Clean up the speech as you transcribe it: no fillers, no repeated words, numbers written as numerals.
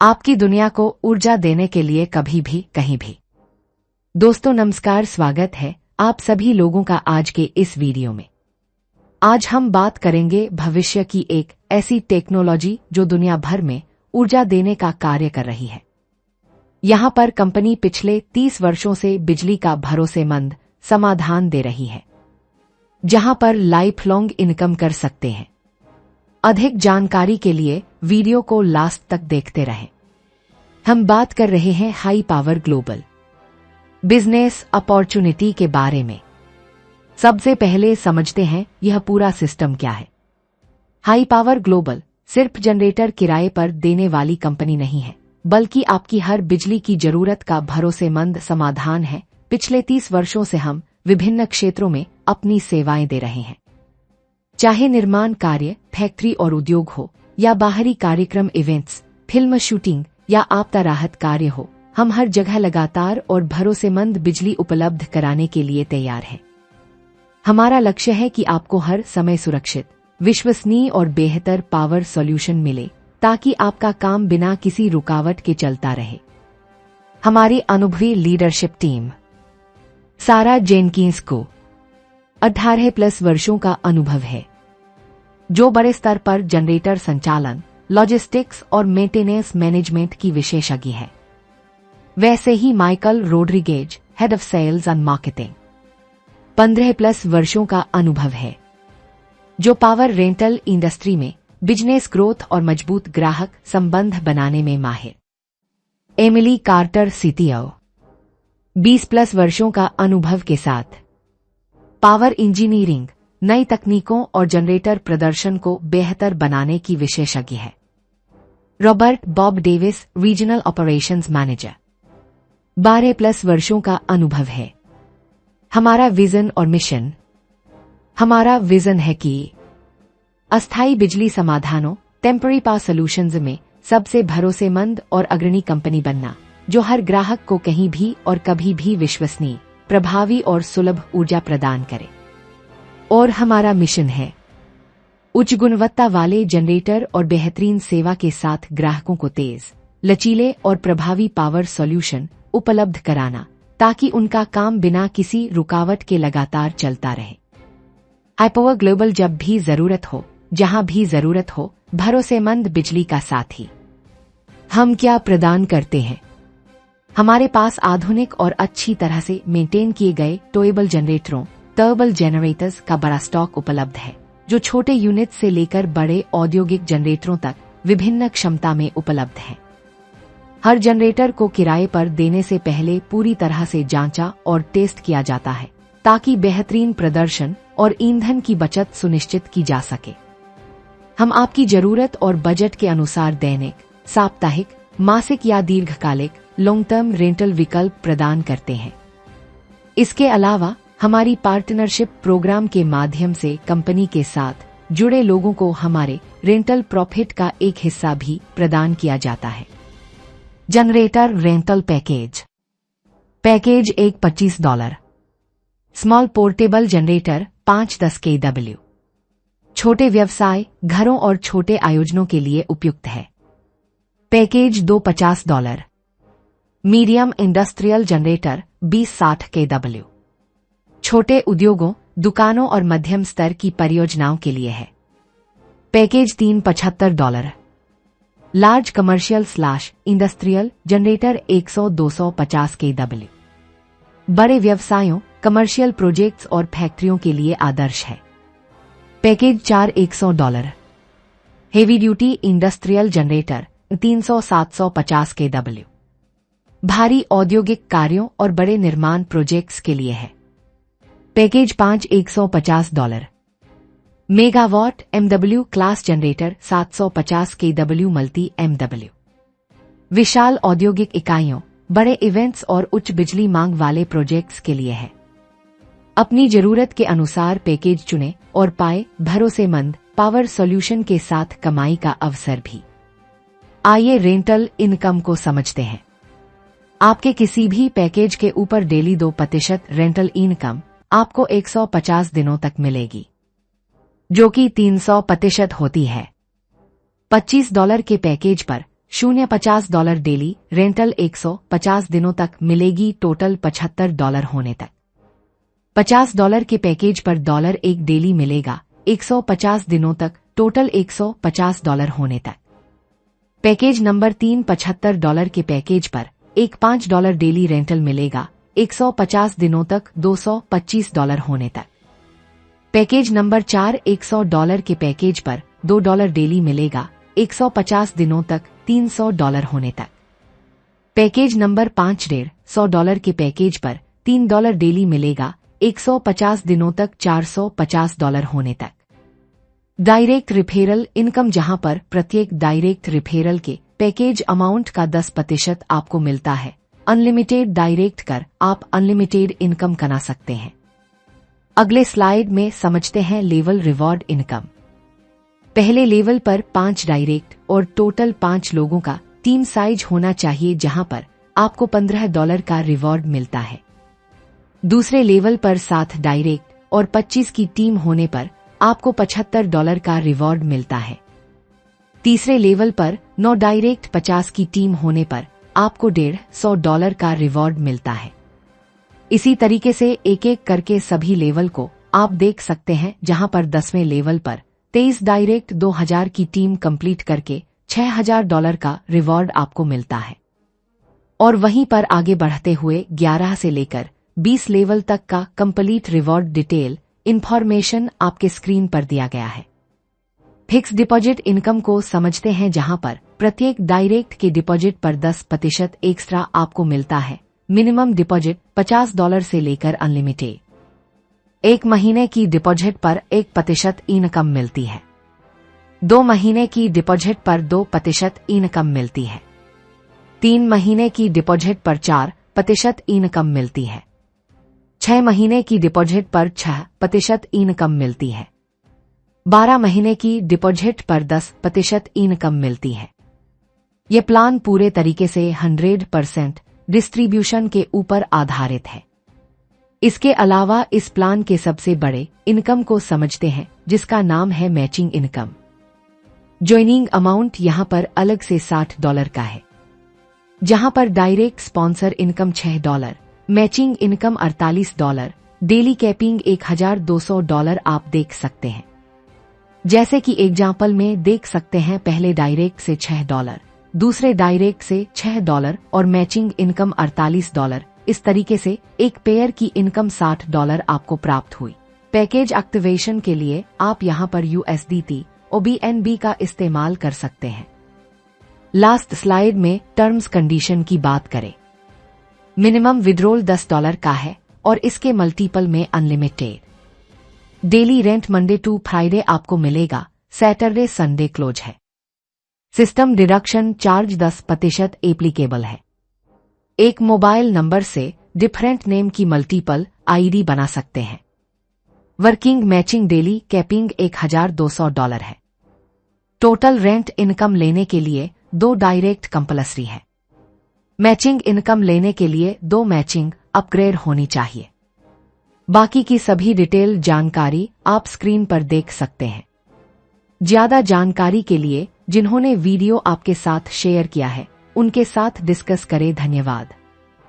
आपकी दुनिया को ऊर्जा देने के लिए कभी भी कहीं भी। दोस्तों नमस्कार, स्वागत है आप सभी लोगों का आज के इस वीडियो में। आज हम बात करेंगे भविष्य की एक ऐसी टेक्नोलॉजी जो दुनिया भर में ऊर्जा देने का कार्य कर रही है। यहाँ पर कंपनी पिछले 30 वर्षों से बिजली का भरोसेमंद समाधान दे रही है, जहां पर लाइफ लॉन्ग इनकम कर सकते हैं। अधिक जानकारी के लिए वीडियो को लास्ट तक देखते रहें। हम बात कर रहे हैं high power global business opportunity के बारे में। सबसे पहले समझते हैं यह पूरा सिस्टम क्या है। हाई पावर ग्लोबल सिर्फ जनरेटर किराए पर देने वाली कंपनी नहीं है, बल्कि आपकी हर बिजली की जरूरत का भरोसेमंद समाधान है। पिछले 30 वर्षों से हम विभिन्न क्षेत्रों में अपनी सेवाएं दे रहे हैं, चाहे निर्माण कार्य, फैक्ट्री और उद्योग हो, या बाहरी कार्यक्रम, इवेंट्स, फिल्म शूटिंग या आपदा राहत कार्य हो। हम हर जगह लगातार और भरोसेमंद बिजली उपलब्ध कराने के लिए तैयार हैं। हमारा लक्ष्य है कि आपको हर समय सुरक्षित, विश्वसनीय और बेहतर पावर सॉल्यूशन मिले, ताकि आपका काम बिना किसी रुकावट के चलता रहे। हमारी अनुभवी लीडरशिप टीम। सारा जेनकिंस को 18+ वर्षों का अनुभव है, जो बड़े स्तर पर जनरेटर संचालन, लॉजिस्टिक्स और मेंटेनेंस मैनेजमेंट की विशेषज्ञ है। वैसे ही Michael Rodriguez, head of sales and marketing, 15+ वर्षों का अनुभव है, जो पावर रेंटल इंडस्ट्री में बिजनेस ग्रोथ और मजबूत ग्राहक संबंध बनाने में माहिर। एमिली कार्टर, सीटीओ, 20+ वर्षों का अनुभव के साथ पावर इंजीनियरिंग, नई तकनीकों और जनरेटर प्रदर्शन को बेहतर बनाने की विशेषज्ञ है। Robert Bob Davis, regional operations manager, 12+ वर्षों का अनुभव है। हमारा विजन और मिशन। हमारा विजन है कि अस्थायी बिजली समाधानों, टेम्पररी पावर सॉल्यूशंस में सबसे भरोसेमंद और अग्रणी कंपनी बनना, जो हर ग्राहक को कहीं भी और कभी भी विश्वसनीय, प्रभावी और सुलभ ऊर्जा प्रदान करे। और हमारा मिशन है उच्च गुणवत्ता वाले जनरेटर और बेहतरीन सेवा के साथ ग्राहकों को तेज, लचीले और प्रभावी पावर सॉल्यूशन उपलब्ध कराना, ताकि उनका काम बिना किसी रुकावट के लगातार चलता रहे। हाईपावर ग्लोबल, जब भी जरूरत हो, जहां भी जरूरत हो, भरोसेमंद बिजली का साथी। हम क्या प्रदान करते हैं? हमारे पास आधुनिक और अच्छी तरह से मेंटेन किए गए टोएबल जनरेटरों, टर्बल जनरेटर्स का बड़ा स्टॉक उपलब्ध है, जो छोटे यूनिट से लेकर बड़े औद्योगिक जनरेटरों तक विभिन्न क्षमता में उपलब्ध है। हर जनरेटर को किराए पर देने से पहले पूरी तरह से जांचा और टेस्ट किया जाता है, ताकि बेहतरीन प्रदर्शन और ईंधन की बचत सुनिश्चित की जा सके। हम आपकी जरूरत और बजट के अनुसार दैनिक, साप्ताहिक, मासिक या दीर्घकालिक लॉन्ग टर्म रेंटल विकल्प प्रदान करते हैं। इसके अलावा हमारी पार्टनरशिप प्रोग्राम के माध्यम से कंपनी के साथ जुड़े लोगों को हमारे रेंटल प्रॉफिट का एक हिस्सा भी प्रदान किया जाता है। Generator rental package. Package $1 $25। Small portable generator 5-10 kW। छोटे व्यवसाय, घरों और छोटे आयोजनों के लिए उपयुक्त है। Package $2 $50। Medium industrial generator 20-60 kW। छोटे उद्योगों, दुकानों और मध्यम स्तर की परियोजनाओं के लिए है। Package $3 $75। Large commercial / industrial generator 100-250 kW। बड़े व्यवसायों, कमर्शियल प्रोजेक्ट्स और फैक्ट्रियों के लिए आदर्श है। Package $4 $100। Heavy duty industrial generator 300-750 kW। भारी औद्योगिक कार्यों और बड़े निर्माण प्रोजेक्ट्स के लिए है। Package $5 $150। Megawatt MW class generator 750 kW multi MW। विशाल औद्योगिक इकाइयों, बड़े इवेंट्स और उच्च बिजली मांग वाले प्रोजेक्ट्स के लिए है। अपनी जरूरत के अनुसार पैकेज चुनें और पाए भरोसेमंद पावर सॉल्यूशन के साथ कमाई का अवसर भी। आइए रेंटल इनकम को समझते हैं। आपके किसी भी पैकेज के ऊपर डेली 2% रेंटल इनकम आपको 150 दिनों तक मिलेगी, जो कि 300% होती है। $25 के पैकेज पर $50 डेली रेंटल 150 दिनों तक मिलेगी, टोटल $75 होने तक। $50 के पैकेज पर $1 डेली मिलेगा 150 दिनों तक, टोटल $150 होने तक। पैकेज नंबर 3 $75 के पैकेज पर एक $5 डेली रेंटल मिलेगा 150 दिनों तक, $225 होने तक। पैकेज नंबर 4 $100 के पैकेज पर $2 डेली मिलेगा 150 दिनों तक, $300 होने तक। पैकेज नंबर 5 $150 के पैकेज पर $3 डेली मिलेगा 150 दिनों तक, $450 होने तक। डायरेक्ट रिफेरल इनकम, जहां पर प्रत्येक डायरेक्ट रिफेरल के पैकेज अमाउंट का 10% आपको मिलता है। अनलिमिटेड डायरेक्ट कर आप अनलिमिटेड इनकम कमा सकते हैं। अगले स्लाइड में समझते हैं लेवल रिवॉर्ड इनकम। पहले लेवल पर 5 डायरेक्ट और टोटल 5 लोगों का टीम साइज होना चाहिए, जहां पर आपको $15 का रिवॉर्ड मिलता है। दूसरे लेवल पर 7 डायरेक्ट और 25 की टीम होने पर आपको $75 का रिवॉर्ड मिलता है। तीसरे लेवल पर 9 डायरेक्ट 50 की टीम होने पर आपको $150 का रिवॉर्ड मिलता है। इसी तरीके से एक एक करके सभी लेवल को आप देख सकते हैं, जहां पर 10वें लेवल पर 23 डायरेक्ट 2000 की टीम कंप्लीट करके $6000 का रिवॉर्ड आपको मिलता है। और वहीं पर आगे बढ़ते हुए 11 से लेकर 20 लेवल तक का कंप्लीट रिवॉर्ड डिटेल इंफॉर्मेशन आपके स्क्रीन पर दिया गया है। फिक्स डिपॉजिट इनकम को समझते हैं, जहां पर प्रत्येक डायरेक्ट के डिपॉजिट पर 10% एक्स्ट्रा आपको मिलता है। मिनिमम डिपॉजिट $50 से लेकर अनलिमिटेड। 1 महीने की डिपॉजिट पर 1% इनकम मिलती है। 2 महीने की डिपॉजिट पर 2% इनकम मिलती है। 3 महीने की डिपॉजिट पर 4% इनकम मिलती है। 6 महीने की डिपॉजिट पर 6% इनकम मिलती है। 12 महीने की डिपॉजिट पर 10% इनकम मिलती है। ये प्लान पूरे तरीके से 100% डिस्ट्रीब्यूशन के ऊपर आधारित है। इसके अलावा इस प्लान के सबसे बड़े इनकम को समझते हैं, जिसका नाम है मैचिंग इनकम। ज्वाइनिंग अमाउंट यहां पर अलग से $60 का है, जहां पर direct sponsor income $6, matching income $48, daily capping $1200 आप देख सकते हैं। जैसे कि एग्जाम्पल में देख सकते हैं, पहले डायरेक्ट से $6, दूसरे डायरेक्ट से $6 और मैचिंग इनकम $48। इस तरीके से एक पेयर की इनकम $60 आपको प्राप्त हुई। पैकेज एक्टिवेशन के लिए आप यहां पर USDT और BNB का इस्तेमाल कर सकते हैं। लास्ट स्लाइड में टर्म्स कंडीशन की बात करें। मिनिमम विड्रॉल $10 का है और इसके मल्टीपल में unlimited. Daily rent Monday to Friday आपको मिलेगा, सैटरडे संडे क्लोज है। सिस्टम डिडक्शन चार्ज 10% एप्लीकेबल है। एक मोबाइल नंबर से डिफरेंट नेम की मल्टीपल ID बना सकते हैं। वर्किंग मैचिंग डेली कैपिंग $1200 है। टोटल रेंट इनकम लेने के लिए 2 डायरेक्ट कंपलसरी है। मैचिंग इनकम लेने के लिए 2 मैचिंग अपग्रेड होनी चाहिए। बाकी की सभी डिटेल जानकारी आप स्क्रीन पर देख सकते हैं। ज्यादा जानकारी के लिए जिन्होंने वीडियो आपके साथ शेयर किया है, उनके साथ डिस्कस करें। धन्यवाद।